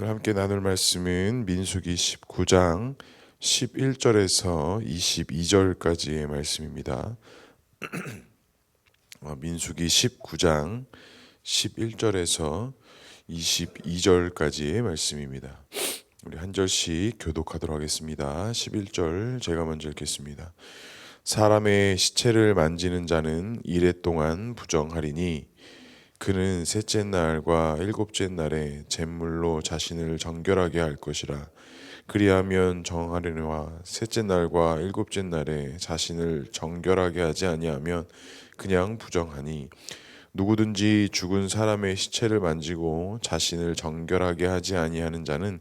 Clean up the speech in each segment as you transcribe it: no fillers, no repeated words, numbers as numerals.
오늘 함께 나눌 말씀은 민수기 19장 11절에서 22절까지의 말씀입니다. 민수기 19장 11절에서 22절까지의 말씀입니다. 우리 한 절씩 교독하도록 하겠습니다. 11절 제가 먼저 읽겠습니다. 사람의 시체를 만지는 자는 이레 동안 부정하리니 그는 셋째 날과 일곱째 날에 잿물로 자신을 정결하게 할 것이라. 그리하면 정하려니와 셋째 날과 일곱째 날에 자신을 정결하게 하지 아니하면 그냥 부정하니, 누구든지 죽은 사람의 시체를 만지고 자신을 정결하게 하지 아니하는 자는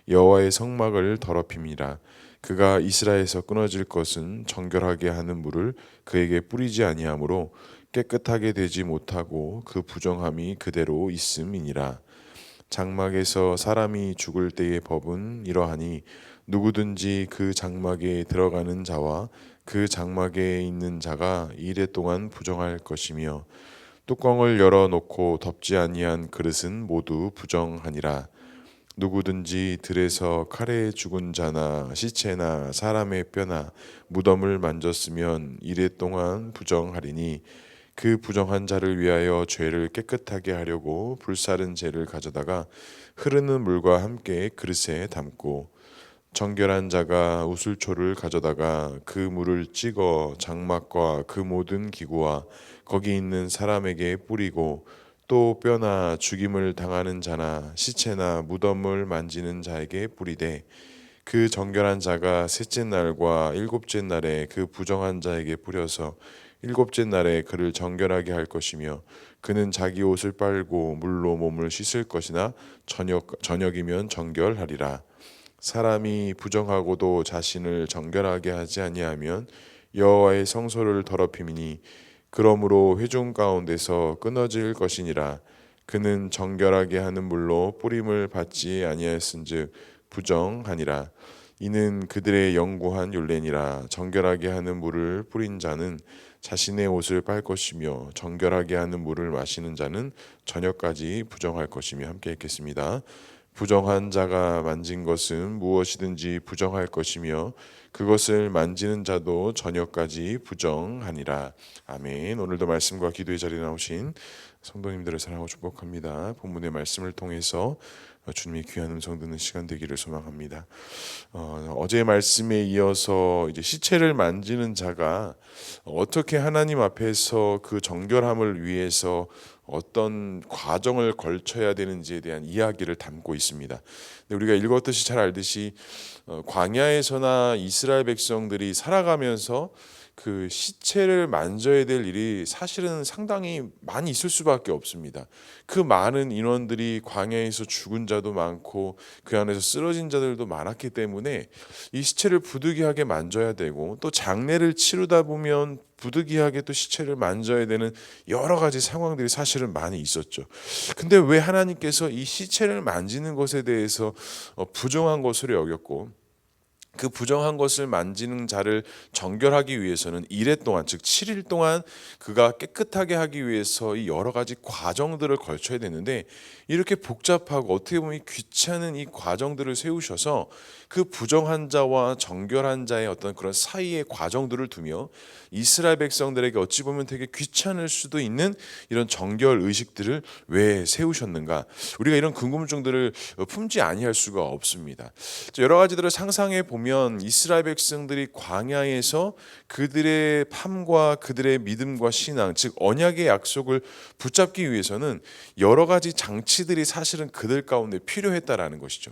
여호와의 성막을 더럽힘이라. 그가 이스라엘에서 끊어질 것은 정결하게 하는 물을 그에게 뿌리지 아니하므로 깨끗하게 되지 못하고 그 부정함이 그대로 있음이니라. 장막에서 사람이 죽을 때의 법은 이러하니, 누구든지 그 장막에 들어가는 자와 그 장막에 있는 자가 이레 동안 부정할 것이며, 뚜껑을 열어놓고 덮지 아니한 그릇은 모두 부정하니라. 누구든지 들에서 칼에 죽은 자나 시체나 사람의 뼈나 무덤을 만졌으면 이레 동안 부정하리니, 그 부정한 자를 위하여 죄를 깨끗하게 하려고 불사른 재를 가져다가 흐르는 물과 함께 그릇에 담고, 정결한 자가 우슬초를 가져다가 그 물을 찍어 장막과 그 모든 기구와 거기 있는 사람에게 뿌리고, 또 뼈나 죽임을 당하는 자나 시체나 무덤을 만지는 자에게 뿌리되, 그 정결한 자가 셋째 날과 일곱째 날에 그 부정한 자에게 뿌려서 일곱째 날에 그를 정결하게 할 것이며, 그는 자기 옷을 빨고 물로 몸을 씻을 것이나 저녁이면 정결하리라. 사람이 부정하고도 자신을 정결하게 하지 아니하면 여호와의 성소를 더럽힘이니, 그러므로 회중 가운데서 끊어질 것이니라. 그는 정결하게 하는 물로 뿌림을 받지 아니하였은즉 부정하니라. 이는 그들의 영구한 율례니라. 정결하게 하는 물을 뿌린 자는 자신의 옷을 빨 것이며, 정결하게 하는 물을 마시는 자는 저녁까지 부정할 것이며. 함께 읽겠습니다. 부정한 자가 만진 것은 무엇이든지 부정할 것이며, 그것을 만지는 자도 저녁까지 부정하니라. 아멘. 오늘도 말씀과 기도의 자리에 나오신 성도님들을 사랑하고 축복합니다. 본문의 말씀을 통해서 주님의 귀한 음성 듣는 시간 되기를 소망합니다. 어제의 말씀에 이어서 이제 시체를 만지는 자가 어떻게 하나님 앞에서 그 정결함을 위해서 어떤 과정을 걸쳐야 되는지에 대한 이야기를 담고 있습니다. 근데 우리가 읽었듯이 잘 알듯이 광야에서나 이스라엘 백성들이 살아가면서 그 시체를 만져야 될 일이 사실은 상당히 많이 있을 수밖에 없습니다. 그 많은 인원들이 광야에서 죽은 자도 많고 그 안에서 쓰러진 자들도 많았기 때문에 이 시체를 부득이하게 만져야 되고, 또 장례를 치르다 보면 부득이하게 또 시체를 만져야 되는 여러 가지 상황들이 사실은 많이 있었죠. 근데 왜 하나님께서 이 시체를 만지는 것에 대해서 부정한 것으로 여겼고, 그 부정한 것을 만지는 자를 정결하기 위해서는 이레 동안, 즉 7일 동안 그가 깨끗하게 하기 위해서 이 여러 가지 과정들을 걸쳐야 되는데, 이렇게 복잡하고 어떻게 보면 귀찮은 이 과정들을 세우셔서 그 부정한 자와 정결한 자의 어떤 그런 사이의 과정들을 두며 이스라엘 백성들에게 어찌 보면 되게 귀찮을 수도 있는 이런 정결 의식들을 왜 세우셨는가, 우리가 이런 궁금증들을 품지 아니할 수가 없습니다. 여러 가지들을 상상해 보면 이스라엘 백성들이 광야에서 그들의 삶과 그들의 믿음과 신앙, 즉 언약의 약속을 붙잡기 위해서는 여러 가지 장치들이 사실은 그들 가운데 필요했다라는 것이죠.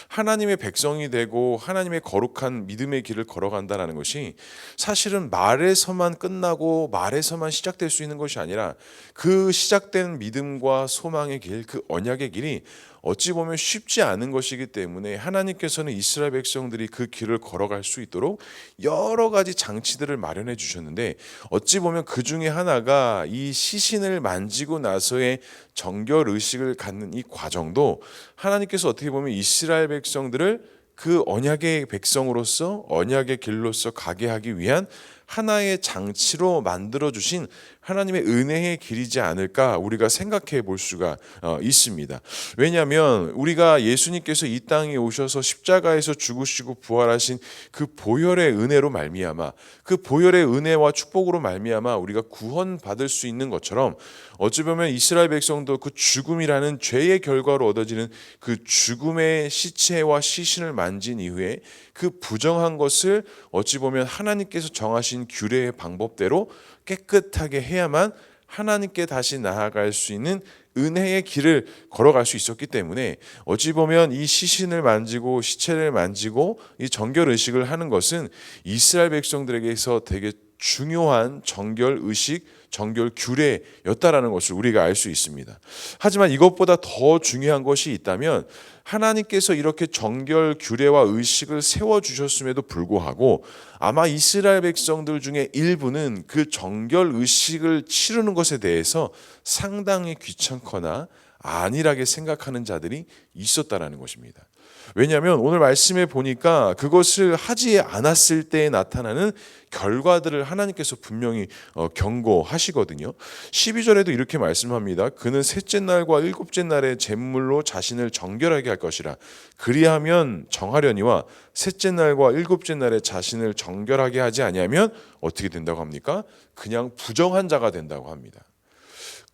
하나님의 백성이 되고 하나님의 거룩한 믿음의 길을 걸어간다라는 것이 사실은 말에서만 끝나고 말에서만 시작될 수 있는 것이 아니라, 그 시작된 믿음과 소망의 길, 그 언약의 길이 어찌 보면 쉽지 않은 것이기 때문에 하나님께서는 이스라엘 백성들이 그 길을 걸어갈 수 있도록 여러 가지 장치들을 마련해 주셨는데, 어찌 보면 그 중에 하나가 이 시신을 만지고 나서의 정결 의식을 갖는 이 과정도 하나님께서 어떻게 보면 이스라엘 백성들을 그 언약의 백성으로서 언약의 길로서 가게 하기 위한 하나의 장치로 만들어 주신 하나님의 은혜의 길이지 않을까 우리가 생각해 볼 수가 있습니다. 왜냐하면 우리가 예수님께서 이 땅에 오셔서 십자가에서 죽으시고 부활하신 그 보혈의 은혜로 말미암아, 그 보혈의 은혜와 축복으로 말미암아 우리가 구원받을 수 있는 것처럼, 어찌 보면 이스라엘 백성도 그 죽음이라는 죄의 결과로 얻어지는 그 죽음의 시체와 시신을 만진 이후에 그 부정한 것을 어찌 보면 하나님께서 정하신 규례의 방법대로 깨끗하게 해야만 하나님께 다시 나아갈 수 있는 은혜의 길을 걸어갈 수 있었기 때문에, 어찌 보면 이 시신을 만지고 시체를 만지고 이 정결 의식을 하는 것은 이스라엘 백성들에게서 되게 중요한 정결 의식, 정결 규례였다라는 것을 우리가 알 수 있습니다. 하지만 이것보다 더 중요한 것이 있다면, 하나님께서 이렇게 정결 규례와 의식을 세워주셨음에도 불구하고 아마 이스라엘 백성들 중에 일부는 그 정결 의식을 치르는 것에 대해서 상당히 귀찮거나 안일하게 생각하는 자들이 있었다라는 것입니다. 왜냐하면 오늘 말씀에 보니까 그것을 하지 않았을 때에 나타나는 결과들을 하나님께서 분명히 경고하시거든요. 12절에도 이렇게 말씀합니다. 그는 셋째 날과 일곱째 날에 제물로 자신을 정결하게 할 것이라. 그리하면 정하려니와 셋째 날과 일곱째 날에 자신을 정결하게 하지 아니하면 어떻게 된다고 합니까? 그냥 부정한 자가 된다고 합니다.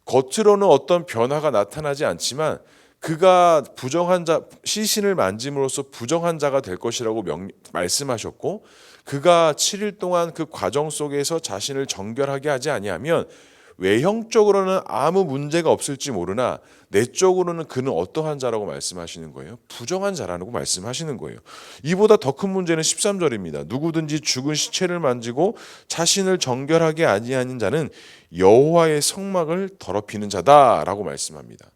겉으로는 어떤 변화가 나타나지 않지만 그가 부정한 자, 시신을 만짐으로써 부정한 자가 될 것이라고 말씀하셨고, 그가 7일 동안 그 과정 속에서 자신을 정결하게 하지 아니하면 외형적으로는 아무 문제가 없을지 모르나 내적으로는 그는 어떠한 자라고 말씀하시는 거예요? 부정한 자라고 말씀하시는 거예요. 이보다 더 큰 문제는 13절입니다. 누구든지 죽은 시체를 만지고 자신을 정결하게 아니하는 자는 여호와의 성막을 더럽히는 자다라고 말씀합니다.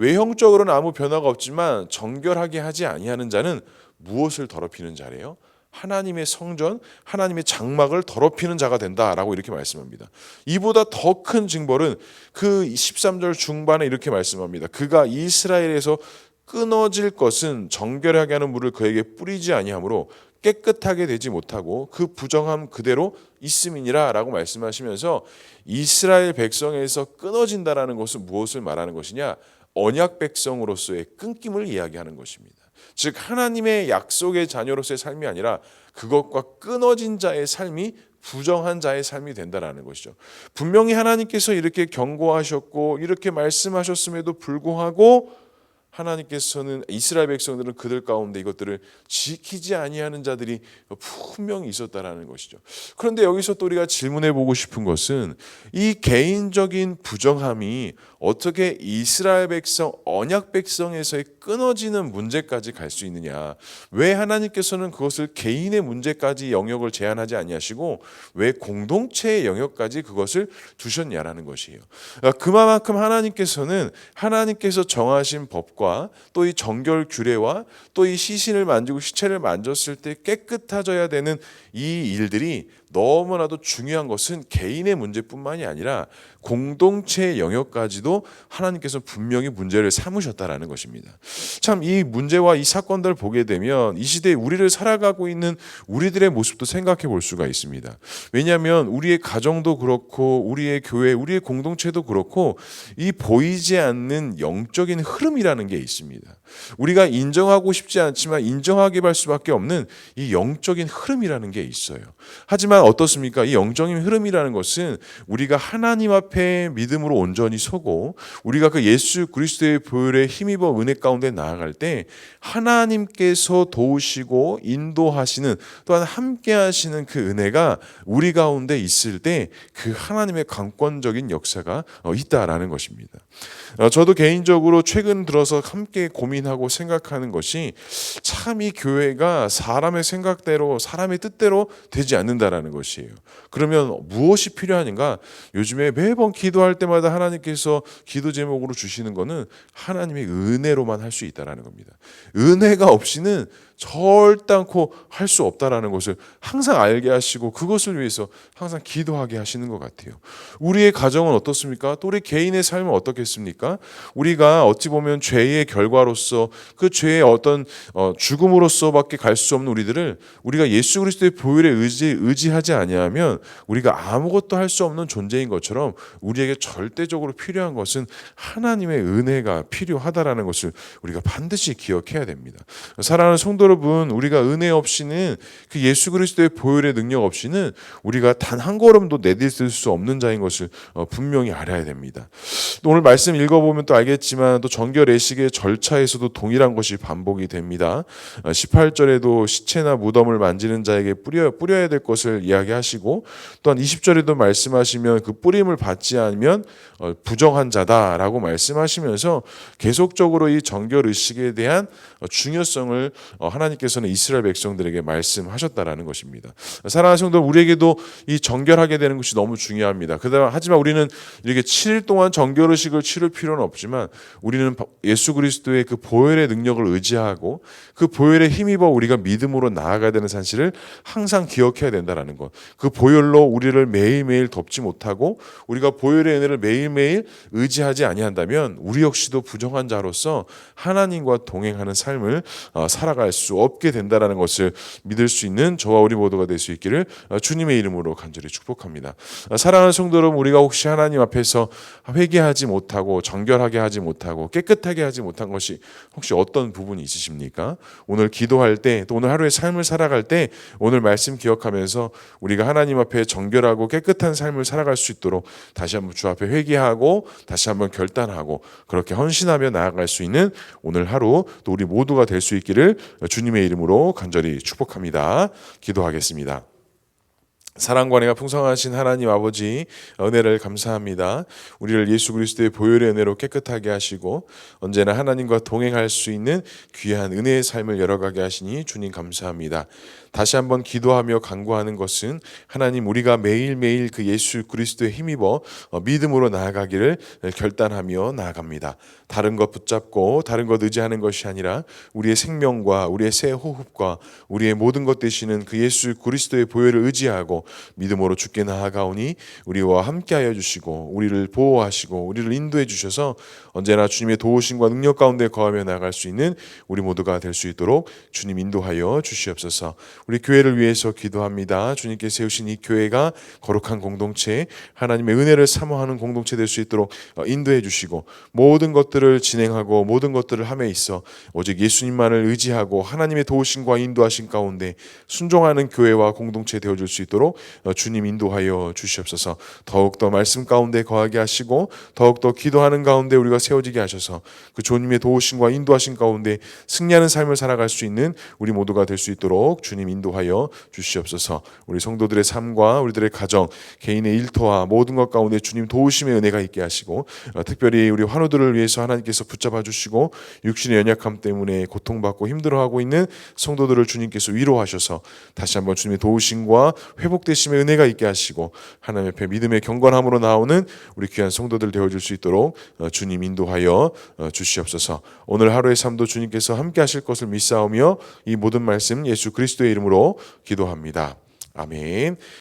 외형적으로는 아무 변화가 없지만 정결하게 하지 아니하는 자는 무엇을 더럽히는 자래요? 하나님의 성전, 하나님의 장막을 더럽히는 자가 된다라고 이렇게 말씀합니다. 이보다 더 큰 징벌은 그 13절 중반에 이렇게 말씀합니다. 그가 이스라엘에서 끊어질 것은 정결하게 하는 물을 그에게 뿌리지 아니하므로 깨끗하게 되지 못하고 그 부정함 그대로 있음이니라 라고 말씀하시면서, 이스라엘 백성에서 끊어진다라는 것은 무엇을 말하는 것이냐? 언약 백성으로서의 끊김을 이야기하는 것입니다. 즉 하나님의 약속의 자녀로서의 삶이 아니라 그것과 끊어진 자의 삶이 부정한 자의 삶이 된다라는 것이죠. 분명히 하나님께서 이렇게 경고하셨고 이렇게 말씀하셨음에도 불구하고 하나님께서는 이스라엘 백성들은 그들 가운데 이것들을 지키지 아니하는 자들이 분명히 있었다라는 것이죠. 그런데 여기서 또 우리가 질문해 보고 싶은 것은 이 개인적인 부정함이 어떻게 이스라엘 백성, 언약 백성에서의 끊어지는 문제까지 갈 수 있느냐? 왜 하나님께서는 그것을 개인의 문제까지 영역을 제한하지 아니하시고 왜 공동체의 영역까지 그것을 두셨냐라는 것이에요. 그만큼 하나님께서는 하나님께서 정하신 법과 또 이 정결 규례와 또 이 시신을 만지고 시체를 만졌을 때 깨끗해져야 되는 이 일들이 너무나도 중요한 것은 개인의 문제뿐만이 아니라 공동체의 영역까지도 하나님께서 분명히 문제를 삼으셨다라는 것입니다. 참 이 문제와 이 사건들을 보게 되면 이 시대에 우리를 살아가고 있는 우리들의 모습도 생각해 볼 수가 있습니다. 왜냐하면 우리의 가정도 그렇고 우리의 교회, 우리의 공동체도 그렇고 이 보이지 않는 영적인 흐름이라는 게 있습니다. 우리가 인정하고 싶지 않지만 인정하게 할 수밖에 없는 이 영적인 흐름이라는 게 있어요. 하지만 어떻습니까? 이 영적인 흐름이라는 것은 우리가 하나님 앞에 믿음으로 온전히 서고 우리가 그 예수 그리스도의 보혈에 힘입어 은혜 가운데 나아갈 때 하나님께서 도우시고 인도하시는, 또한 함께 하시는 그 은혜가 우리 가운데 있을 때 그 하나님의 강권적인 역사가 있다라는 것입니다. 저도 개인적으로 최근 들어서 함께 고민하고 생각하는 것이 참 이 교회가 사람의 생각대로 사람의 뜻대로 되지 않는다라는 것이에요. 그러면 무엇이 필요한가? 요즘에 매번 기도할 때마다 하나님께서 기도 제목으로 주시는 것은 하나님의 은혜로만 할 수 있다라는 겁니다. 은혜가 없이는 절단코 할 수 없다라는 것을 항상 알게 하시고 그것을 위해서 항상 기도하게 하시는 것 같아요. 우리의 가정은 어떻습니까? 또 우리 개인의 삶은 어떻겠습니까? 우리가 어찌 보면 죄의 결과로서 그 죄의 어떤 죽음으로서밖에 갈 수 없는 우리들을 우리가 예수 그리스도의 보혈에 의지하지 의지하지 아니하면 우리가 아무것도 할 수 없는 존재인 것처럼 우리에게 절대적으로 필요한 것은 하나님의 은혜가 필요하다라는 것을 우리가 반드시 기억해야 됩니다. 사랑하는 성도 여러분, 우리가 은혜 없이는 그 예수 그리스도의 보혈의 능력 없이는 우리가 단 한 걸음도 내딛을 수 없는 자인 것을 분명히 알아야 됩니다. 또 오늘 말씀 읽어보면 또 알겠지만 또 정결 예식의 절차에서도 동일한 것이 반복이 됩니다. 18절에도 시체나 무덤을 만지는 자에게 뿌려야 될 것을 이야기하시고, 또한 20절에도 말씀하시면 그 뿌림을 받지 않으면 부정한 자다라고 말씀하시면서 계속적으로 이 정결 의식에 대한 중요성을 하나님께서는 이스라엘 백성들에게 말씀하셨다라는 것입니다. 사랑하는 성도, 우리에게도 이 정결하게 되는 것이 너무 중요합니다. 하지만 우리는 이렇게 7일 동안 정결 의식을 치를 필요는 없지만 우리는 예수 그리스도의 그 보혈의 능력을 의지하고 그 보혈에 힘입어 우리가 믿음으로 나아가야 되는 사실을 항상 기억해야 된다는 것. 그 보혈로 우리를 매일매일 덮지 못하고 우리가 보혈의 은혜를 매일매일 의지하지 아니한다면 우리 역시도 부정한 자로서 하나님과 동행하는 삶을 살아갈 수 없게 된다는 것을 믿을 수 있는 저와 우리 모두가 될 수 있기를 주님의 이름으로 간절히 축복합니다. 사랑하는 성도 여러분, 우리가 혹시 하나님 앞에서 회개하지 못하고 정결하게 하지 못하고 깨끗하게 하지 못한 것이 혹시 어떤 부분이 있으십니까? 오늘 기도할 때, 또 오늘 하루의 삶을 살아갈 때 오늘 말씀 기억하면서 우리가 하나님 앞에 정결하고 깨끗한 삶을 살아갈 수 있도록 다시 한번 주 앞에 회개하고 다시 한번 결단하고 그렇게 헌신하며 나아갈 수 있는 오늘 하루 또 우리 모두가 될 수 있기를 주님의 이름으로 간절히 축복합니다. 기도하겠습니다. 사랑과 은혜가 풍성하신 하나님 아버지, 은혜를 감사합니다. 우리를 예수 그리스도의 보혈의 은혜로 깨끗하게 하시고 언제나 하나님과 동행할 수 있는 귀한 은혜의 삶을 열어가게 하시니 주님 감사합니다. 다시 한번 기도하며 간구하는 것은 하나님, 우리가 매일매일 그 예수 그리스도에 힘입어 믿음으로 나아가기를 결단하며 나아갑니다. 다른 것 붙잡고 다른 것 의지하는 것이 아니라 우리의 생명과 우리의 새 호흡과 우리의 모든 것 되시는 그 예수 그리스도의 보혈을 의지하고 믿음으로 주께 나아가오니 우리와 함께하여 주시고 우리를 보호하시고 우리를 인도해 주셔서 언제나 주님의 도우심과 능력 가운데 거하며 나아갈 수 있는 우리 모두가 될 수 있도록 주님 인도하여 주시옵소서. 우리 교회를 위해서 기도합니다. 주님께 세우신 이 교회가 거룩한 공동체, 하나님의 은혜를 사모하는 공동체 될 수 있도록 인도해 주시고 모든 것들을 진행하고 모든 것들을 함에 있어 오직 예수님만을 의지하고 하나님의 도우심과 인도하신 가운데 순종하는 교회와 공동체 되어줄 수 있도록 주님 인도하여 주시옵소서. 더욱더 말씀 가운데 거하게 하시고 더욱더 기도하는 가운데 우리가 세워지게 하셔서 그 주님의 도우심과 인도하신 가운데 승리하는 삶을 살아갈 수 있는 우리 모두가 될 수 있도록 주님 인도하여 주시옵소서. 우리 성도들의 삶과 우리들의 가정, 개인의 일터와 모든 것 가운데 주님 도우심의 은혜가 있게 하시고 특별히 우리 환우들을 위해서 하나님께서 붙잡아 주시고 육신의 연약함 때문에 고통받고 힘들어하고 있는 성도들을 주님께서 위로하셔서 다시 한번 주님의 도우심과 회복되심의 은혜가 있게 하시고 하나님 앞에 믿음의 경건함으로 나오는 우리 귀한 성도들 되어줄 수 있도록 주님 인도하여 주시옵소서. 오늘 하루의 삶도 주님께서 함께 하실 것을 믿사오며 이 모든 말씀 예수 그리스도의 이름으로 기도합니다. 아멘.